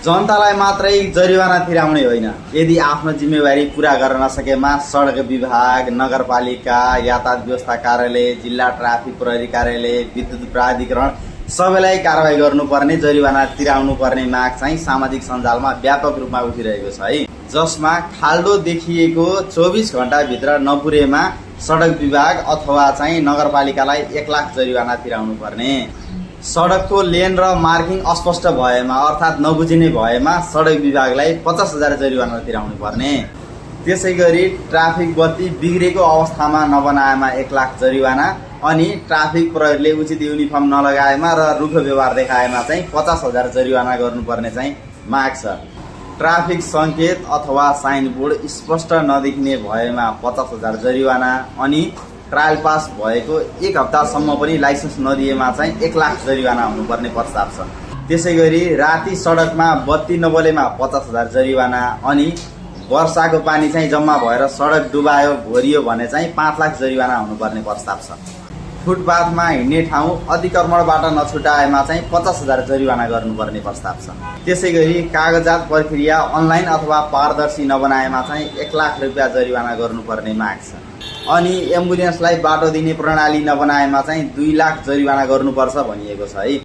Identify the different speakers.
Speaker 1: जनतालाई मात्रै जरिवाना तिराउने होइन, यदि आफ्नो जिम्मेवारी पूरा गर्न नसकेमा सडक विभाग, नगरपालिका, यातायात व्यवस्था कार्यालय, जिल्ला ट्राफिक प्रहरी कार्यालय, विद्युत प्राधिकरण सबैलाई कारबाही गर्नुपर्ने, जरिवाना तिराउनु पर्ने माग चाहिँ सामाजिक सञ्जालमा व्यापक रूपमा उठिरहेको छ है। जसमा खाल्डो देखिएको 24 घण्टाभित्र नपुरेमा सडक विभाग अथवा चाहिँ नगरपालिकालाई 1 लाख जरिवाना तिराउनु पर्ने, सडकको लेन र मार्किङ अस्पष्ट भएमा अर्थात् नबुझिने भएमा सडक विभागलाई 50,000 जरिवाना तिराउनु पर्ने, त्यसै गरी ट्राफिक बत्ती बिग्रेको अवस्थामा नबनाएमा 1 लाख जरिवाना, अनि ट्राफिक प्रहरीले उचित युनिफर्म नलगाएमा र रुखो व्यवहार देखाएमा चाहिँ 50,000 जरिवाना गर्नुपर्ने चाहिँ माग छ। ट्राफिक सङ्केत अथवा साइनबोर्ड स्पष्ट नदेखिने भएमा 50,000 जरिवाना, अनि ट्रायल पास भएको 1 हप्तासम्म पनि लाइसेन्स नदिएमा चाहिँ 1 लाख जरिवाना हुनुपर्ने प्रस्ताव छ। त्यसै गरी राति सडकमा बत्ती नबलेमा 50,000 जरिवाना, अनि वर्षाको पानी चाहिँ जम्मा भएर सडक डुबायो भोरियो भने चाहिँ 5 लाख जरिवाना हुनुपर्ने प्रस्ताव छ। फुटपाथमा हिँड्ने ठाउँ अतिक्रमणबाट नछुटाएमा चाहिँ 50,000 जरिवाना गर्नुपर्ने प्रस्ताव छ। त्यसै गरी कागजात प्रक्रिया अनलाइन अथवा पारदर्शी नबनाएमा चाहिँ 1 लाख रुपियाँ जरिवाना गर्नुपर्ने माग छ। अनि एम्बुलेन्सलाई बाटो दिने प्रणाली नबनाएमा चाहिँ 2 लाख जरिवाना गर्नुपर्छ भनिएको छ है।